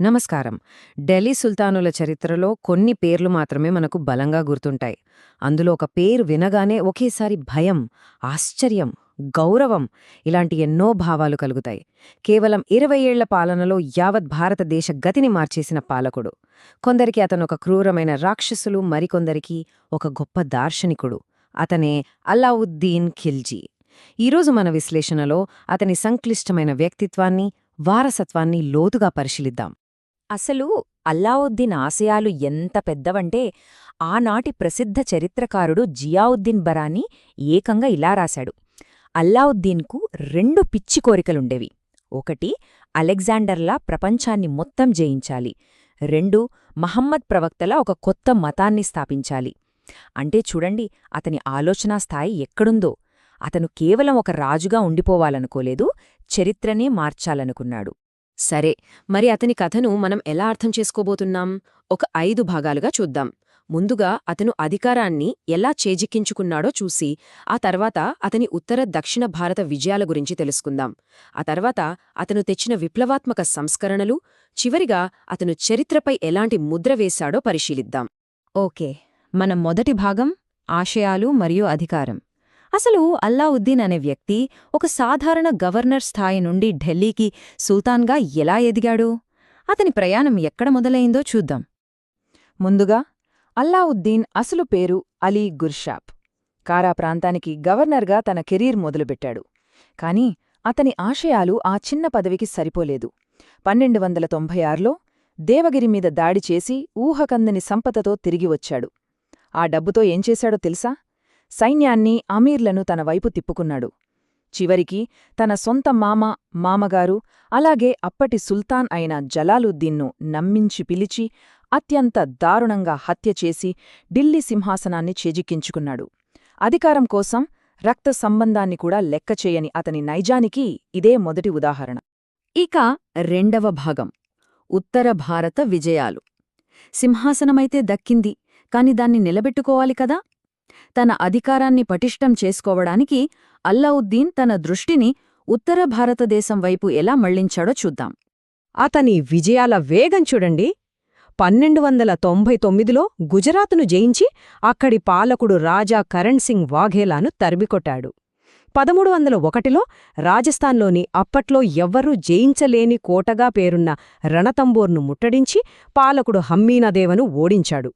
నమస్కారం. ఢిల్లీ సుల్తానుల చరిత్రలో కొన్ని పేర్లు మాత్రమే మనకు బలంగా గుర్తుంటాయి. అందులో ఒక పేరు వినగానే ఒకేసారి భయం, ఆశ్చర్యం, గౌరవం ఇలాంటి ఎన్నో భావాలు కలుగుతాయి. కేవలం 20 ఏళ్ల పాలనలో యావత్ భారతదేశ గతిని మార్చేసిన పాలకుడు. కొందరికి అతనొక క్రూరమైన రాక్షసులు, మరికొందరికి ఒక గొప్ప దార్శనికుడు. అతనే అలావుద్దీన్ ఖిల్జీ. ఈరోజు మన విశ్లేషణలో అతని సంక్లిష్టమైన వ్యక్తిత్వాన్ని, వారసత్వాన్ని లోతుగా పరిశీలిద్దాం. అసలు అల్లావుద్దీన్ ఆశయాలు ఎంత పెద్దవంటే ఆనాటి ప్రసిద్ధ చరిత్రకారుడు జియావుద్దీన్ బరానీ ఏకంగా ఇలా రాశాడు. అల్లావుద్దీన్కు 2 పిచ్చి కోరికలుండేవి. 1 అలెగ్జాండర్లా ప్రపంచాన్ని మొత్తం జయించాలి. 2 మహమ్మద్ ప్రవక్తలా ఒక కొత్త మతాన్ని స్థాపించాలి. అంటే చూడండి, అతని ఆలోచనా స్థాయి ఎక్కడుందో. అతను కేవలం ఒక రాజుగా ఉండిపోవాలనుకోలేదు, చరిత్రనే మార్చాలనుకున్నాడు. సరే, మరి అతని కథను మనం ఎలా అర్థం చేసుకోబోతున్నాం? ఒక 5 భాగాలుగా చూద్దాం. ముందుగా అతను అధికారాన్ని ఎలా చేజిక్కించుకున్నాడో చూసి, ఆ తర్వాత అతని ఉత్తర దక్షిణ భారత విజయాల గురించి తెలుసుకుందాం. ఆ తర్వాత అతను తెచ్చిన విప్లవాత్మక సంస్కరణలు, చివరిగా అతను చరిత్రపై ఎలాంటి ముద్ర వేశాడో పరిశీలిద్దాం. ఓకే, మన మొదటి భాగం ఆశయాలు మరియు అధికారం. అసలు అల్లావుద్దీన్ అనే వ్యక్తి ఒక సాధారణ గవర్నర్ స్థాయి నుండి ఢిల్లీకి సుల్తాన్గా ఎలా ఎదిగాడు? అతని ప్రయాణం ఎక్కడ మొదలైందో చూద్దాం. ముందుగా అల్లావుద్దీన్ అసలు పేరు అలీ గుర్షాప్. కారా ప్రాంతానికి గవర్నర్గా తన కెరీర్ మొదలుపెట్టాడు. కాని అతని ఆశయాలు ఆ చిన్న పదవికి సరిపోలేదు. 1296లో దేవగిరి మీద దాడి చేసి ఊహకందని సంపదతో తిరిగి వచ్చాడు. ఆ డబ్బుతో ఏం చేశాడో తెలుసా? సైన్యాన్ని, అమీర్లను తన వైపు తిప్పుకున్నాడు. చివరికి తన సొంత మామగారు, అలాగే అప్పటి సుల్తాన్ అయిన జలాలుద్దీన్ను నమ్మించి పిలిచి అత్యంత దారుణంగా హత్యచేసి ఢిల్లీ సింహాసనాన్ని చేజిక్కించుకున్నాడు. అధికారం కోసం రక్త సంబంధాన్ని కూడా లెక్కచేయని అతని నైజానికి ఇదే మొదటి ఉదాహరణ. ఇక రెండవ భాగం ఉత్తర భారత విజయాలు. సింహాసనమైతే దక్కింది, కాని దాన్ని నిలబెట్టుకోవాలి కదా. తన అధికారాన్ని పటిష్టం చేసుకోవడానికి అల్లావుద్దీన్ తన దృష్టిని ఉత్తర భారతదేశం వైపు ఎలా మళ్లించాడో చూద్దాం. అతని విజయాల వేగం చూడండి. 1299లో గుజరాతును జయించి అక్కడి పాలకుడు రాజా కరణ్ సింగ్ వాఘేలాను తరిమికొట్టాడు. 1301లో రాజస్థాన్లోని అప్పట్లో ఎవ్వరూ జయించలేని కోటగా పేరున్న రణతంబోర్ను ముట్టడించి పాలకుడు హమ్మీనదేవను ఓడించాడు.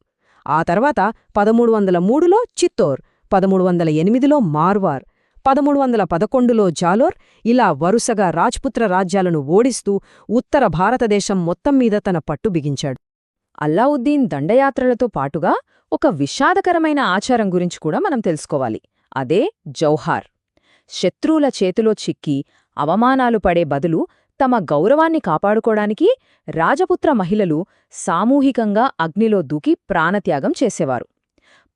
ఆ తర్వాత 1303లో చిత్తోర్, 1308లో మార్వార్, 1311లో జాలోర్, ఇలా వరుసగా రాజ్పుత్ర రాజ్యాలను ఓడిస్తూ ఉత్తర భారతదేశం మొత్తం మీద తన పట్టు బిగించాడు. అల్లావుద్దీన్ దండయాత్రలతో పాటుగా ఒక విషాదకరమైన ఆచారం గురించి కూడా మనం తెలుసుకోవాలి. అదే జౌహార్. శత్రువుల చేతిలో చిక్కి అవమానాలు పడే బదులు తమ గౌరవాన్ని కాపాడుకోడానికి రాజపుత్ర మహిళలు సామూహికంగా అగ్నిలో దూకి ప్రాణత్యాగం చేసేవారు.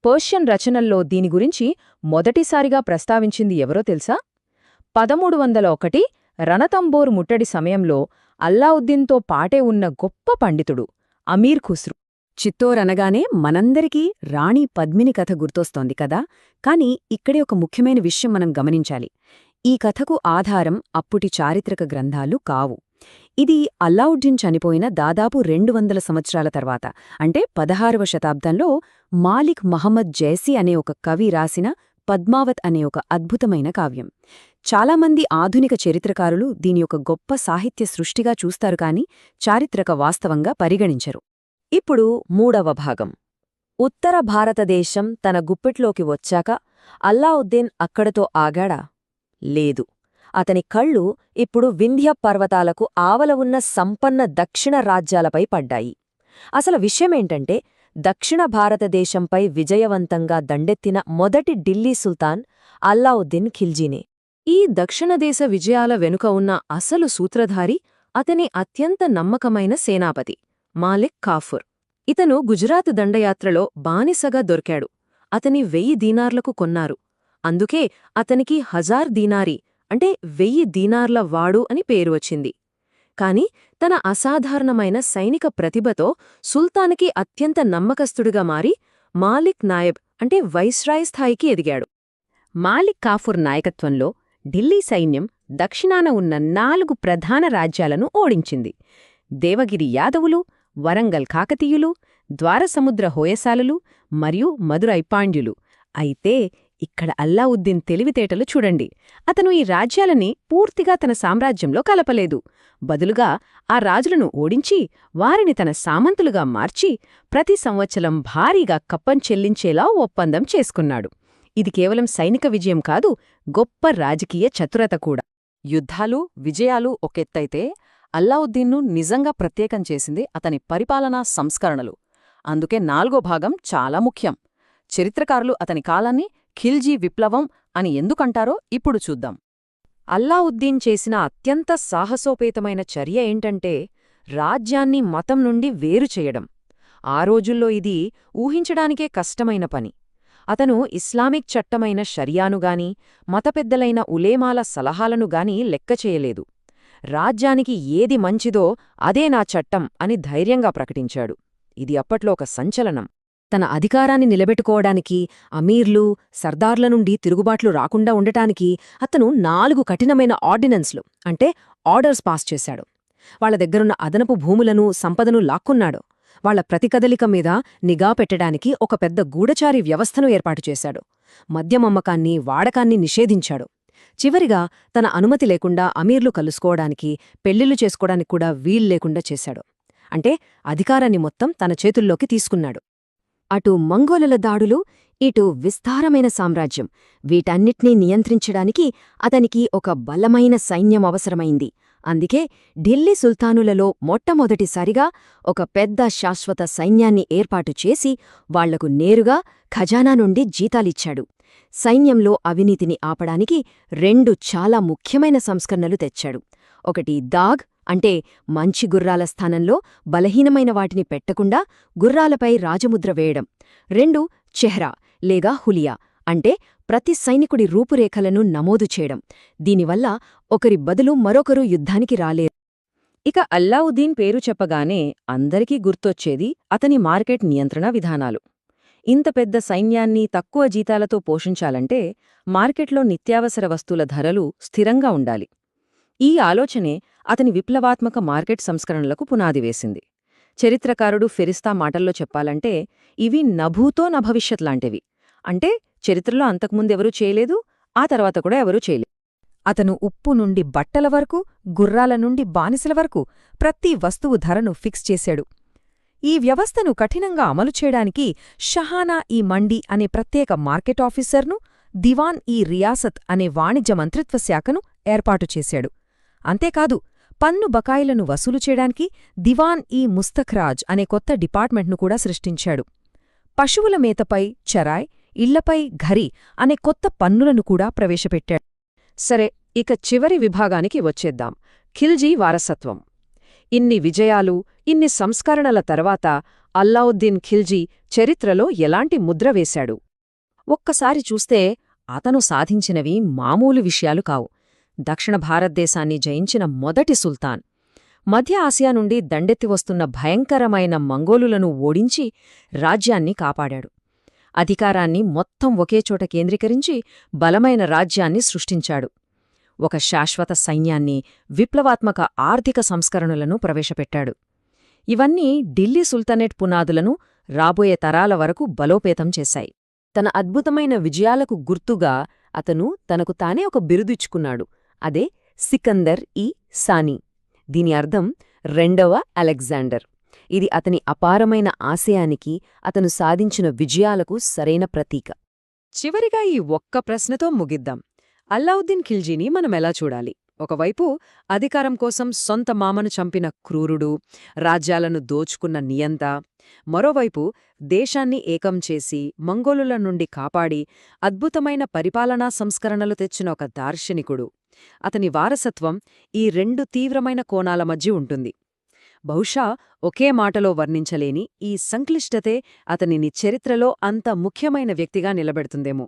పర్షియన్ రచనల్లో దీని గురించి మొదటిసారిగా ప్రస్తావించింది ఎవరో తెలుసా? 1301 రణతంబోర్ ముట్టడి సమయంలో అల్లావుద్దీన్తో పాటే ఉన్న గొప్ప పండితుడు అమీర్ ఖుస్రు. చిత్తోర్ అనగానే మనందరికీ రాణి పద్మిని కథ గుర్తొస్తోంది కదా. కాని ఇక్కడే ఒక ముఖ్యమైన విషయం మనం గమనించాలి. ఈ కథకు ఆధారం అప్పుటి చారిత్రక గ్రంథాలు కావు. ఇది అల్లావుద్దీన్ చనిపోయిన దాదాపు 200 సంవత్సరాల తర్వాత, అంటే 16వ శతాబ్దంలో మాలిక్ మహమ్మద్ జైసీ అనే ఒక కవి రాసిన పద్మావత్ అనే ఒక అద్భుతమైన కావ్యం. చాలామంది ఆధునిక చరిత్రకారులు దీని ఒక గొప్ప సాహిత్య సృష్టిగా చూస్తారు, కాని చారిత్రక వాస్తవంగా పరిగణించరు. ఇప్పుడు మూడవ భాగం. ఉత్తర భారతదేశం తన గుప్పిట్లోకి వచ్చాక అల్లావుద్దీన్ అక్కడతో ఆగాడా? లేదు. అతని కళ్ళు ఇప్పుడు వింధ్య పర్వతాలకు ఆవల ఉన్న సంపన్న దక్షిణ రాజ్యాలపై పడ్డాయి. అసలు విషయమేంటంటే, దక్షిణ భారతదేశంపై విజయవంతంగా దండెత్తిన మొదటి ఢిల్లీ సుల్తాన్ అల్లావుద్దీన్ ఖిల్జీనే. ఈ దక్షిణదేశ విజయాల వెనుక ఉన్న అసలు సూత్రధారి అతని అత్యంత నమ్మకమైన సేనాపతి మాలిక్ కాఫూర్. ఇతను గుజరాత్ దండయాత్రలో బానిసగా దొరికాడు. అతని 1000 దీనార్లకు కొన్నారు. అందుకే అతనికి 1000 దీనారీ అంటే 1000 దీనార్ల వాడు అని పేరు వచ్చింది. కాని తన అసాధారణమైన సైనిక ప్రతిభతో సుల్తాన్కి అత్యంత నమ్మకస్తుడిగా మారి మాలిక్ నాయబ్ అంటే వైస్రాయ్ స్థాయికి ఎదిగాడు. మాలిక్ కాఫూర్ నాయకత్వంలో ఢిల్లీ సైన్యం దక్షిణాన ఉన్న 4 ప్రధాన రాజ్యాలను ఓడించింది. దేవగిరి యాదవులు, వరంగల్ కాకతీయులు, ద్వారసముద్ర హోయసాలలు మరియు మదురై పాండ్యులు. అయితే ఇక్కడ అల్లావుద్దీన్ తెలివితేటలు చూడండి. అతను ఈ రాజ్యాలని పూర్తిగా తన సామ్రాజ్యంలో కలపలేదు. బదులుగా ఆ రాజులను ఓడించి వారిని తన సామంతులుగా మార్చి ప్రతి సంవత్సరం భారీగా కప్పం చెల్లించేలా ఒప్పందం చేసుకున్నాడు. ఇది కేవలం సైనిక విజయం కాదు, గొప్ప రాజకీయ చతురత కూడా. యుద్ధాలు, విజయాలు ఒకెత్తైతే అల్లావుద్దీన్ను నిజంగా ప్రత్యేకం చేసింది అతని పరిపాలనా సంస్కరణలు. అందుకే 4వ భాగం చాలా ముఖ్యం. చరిత్రకారులు అతని కాలాన్ని ఖిల్జీ విప్లవం అని ఎందుకంటారో ఇప్పుడు చూద్దాం. అల్లావుద్దీన్ చేసిన అత్యంత సాహసోపేతమైన చర్య ఏంటంటే రాజ్యాన్ని మతం నుండి వేరు చేయడం. ఆ రోజుల్లో ఇది ఊహించడానికే కష్టమైన పని. అతను ఇస్లామిక్ చట్టమైన షరియానుగాని, మతపెద్దలైన ఉలేమాల సలహాలనుగాని లెక్కచేయలేదు. రాజ్యానికి ఏది మంచిదో అదే నా చట్టం అని ధైర్యంగా ప్రకటించాడు. ఇది అప్పట్లో ఒక సంచలనం. తన అధికారాన్ని నిలబెట్టుకోవడానికి అమీర్లు, సర్దార్ల నుండి తిరుగుబాట్లు రాకుండా ఉండటానికి అతను 4 కఠినమైన ఆర్డినెన్స్లు అంటే ఆర్డర్స్ పాస్ చేశాడు. వాళ్ల దగ్గరున్న అదనపు భూములను, సంపదను లాక్కున్నాడు. వాళ్ల ప్రతికదలిక మీద నిఘా పెట్టడానికి ఒక పెద్ద గూఢచారి వ్యవస్థను ఏర్పాటు చేశాడు. మద్యమమ్మకాన్ని, వాడకాన్ని నిషేధించాడు. చివరిగా తన అనుమతి లేకుండా అమీర్లు కలుసుకోవడానికి, పెళ్లిళ్లు చేసుకోవడానికి కూడా వీల్లేకుండా చేశాడు. అంటే అధికారాన్ని మొత్తం తన చేతుల్లోకి తీసుకున్నాడు. అటు మంగోలుల దాడులు, ఇటు విస్తారమైన సామ్రాజ్యం, వీటన్నిటినీ నియంత్రించడానికి అతనికి ఒక బలమైన సైన్యం అవసరమైంది. అందుకే ఢిల్లీ సుల్తానులలో మొట్టమొదటిసారిగా ఒక పెద్ద శాశ్వత సైన్యాన్ని ఏర్పాటు చేసి వాళ్లకు నేరుగా ఖజానా నుండి జీతాలిచ్చాడు. సైన్యంలో అవినీతిని ఆపడానికి 2 చాలా ముఖ్యమైన సంస్కరణలు తెచ్చాడు. ఒకటి దాగ్ అంటే మంచి గుర్రాల స్థానంలో బలహీనమైన వాటిని పెట్టకుండా గుర్రాలపై రాజముద్ర వేయడం. 2 చెహ్రా లేదా హులియా అంటే ప్రతి సైనికుడి రూపురేఖలను నమోదు చేయడం. దీనివల్ల ఒకరి బదులు మరొకరు యుద్ధానికి రాలేరు. ఇక అల్లావుద్దీన్ పేరు చెప్పగానే అందరికీ గుర్తొచ్చేది అతని మార్కెట్ నియంత్రణ విధానాలు. ఇంత పెద్ద సైన్యాన్ని తక్కువ జీతాలతో పోషించాలంటే మార్కెట్లో నిత్యావసర వస్తువుల ధరలు స్థిరంగా ఉండాలి. ఈ ఆలోచనే అతని విప్లవాత్మక మార్కెట్ సంస్కరణలకు పునాది వేసింది. చరిత్రకారుడు ఫెరిస్తా మాటల్లో చెప్పాలంటే ఇవి నభూతో నభవిష్యత్ లాంటివి. అంటే చరిత్రలో అంతకుముందెవరూ చేయలేదు, ఆ తర్వాత కూడా ఎవరూ చేయలేదు. అతను ఉప్పు నుండి బట్టల వరకు, గుర్రాల నుండి బానిసల వరకు ప్రతి వస్తువు ధరను ఫిక్స్ చేశాడు. ఈ వ్యవస్థను కఠినంగా అమలు చేయడానికి షహానా-ఈ మండి అనే ప్రత్యేక మార్కెట్ ఆఫీసర్ను, దివాన్-ఈ రియాసత్ అనే వాణిజ్య మంత్రిత్వ శాఖను ఏర్పాటు చేశాడు. అంతేకాదు, పన్ను బకాయిలను వసూలు చేయడానికి దివాన్-ఈ ముస్తఖ్రాజ్ అనే కొత్త డిపార్ట్మెంట్ను కూడా సృష్టించాడు. పశువుల మేతపై చరాయ్, ఇళ్లపై ఘరి అనే కొత్త పన్నులను కూడా ప్రవేశపెట్టాడు. సరే, ఇక చివరి విభాగానికి వచ్చేద్దాం. ఖిల్జీ వారసత్వం. ఇన్ని విజయాలు, ఇన్ని సంస్కరణల తర్వాత అల్లావుద్దీన్ ఖిల్జీ చరిత్రలో ఎలాంటి ముద్ర వేశాడు? ఒక్కసారి చూస్తే అతను సాధించినవి మామూలు విషయాలు కావు. దక్షిణ భారతదేశాన్ని జయించిన మొదటి సుల్తాన్, మధ్య ఆసియా నుండి దండెత్తి వస్తున్న భయంకరమైన మంగోలులను ఓడించి రాజ్యాన్ని కాపాడాడు. అధికారాన్ని మొత్తం ఒకేచోట కేంద్రీకరించి బలమైన రాజ్యాన్ని సృష్టించాడు. ఒక శాశ్వత సైన్యాన్ని, విప్లవాత్మక ఆర్థిక సంస్కరణలను ప్రవేశపెట్టాడు. ఇవన్నీ ఢిల్లీ సుల్తానేట్ పునాదులను రాబోయే తరాల వరకు బలోపేతం చేశాయి. తన అద్భుతమైన విజయాలకు గుర్తుగా అతను తనకు తానే ఒక బిరుదిచ్చుకున్నాడు. అదే సికందర్-ఈ సానీ. దీని అర్థం 2వ అలెగ్జాండర్. ఇది అతని అపారమైన ఆశయానికి, అతను సాధించిన విజయాలకు సరైన ప్రతీక. చివరిగా ఈ ఒక్క ప్రశ్నతో ముగిద్దాం. అల్లావుద్దీన్ ఖిల్జీని మనమెలా చూడాలి? ఒకవైపు అధికారం కోసం సొంత మామను చంపిన క్రూరుడు, రాజ్యాలను దోచుకున్న నియంత. మరోవైపు దేశాన్ని ఏకం చేసి, మంగోలుల నుండి కాపాడి, అద్భుతమైన పరిపాలనా సంస్కరణలు తెచ్చిన ఒక దార్శనికుడు. అతని వారసత్వం ఈ 2 తీవ్రమైన కోణాల మధ్య ఉంటుంది. బహుశా ఒకే మాటలో వర్ణించలేని ఈ సంక్లిష్టతే అతనిని చరిత్రలో అంత ముఖ్యమైన వ్యక్తిగా నిలబెడుతుందేమో.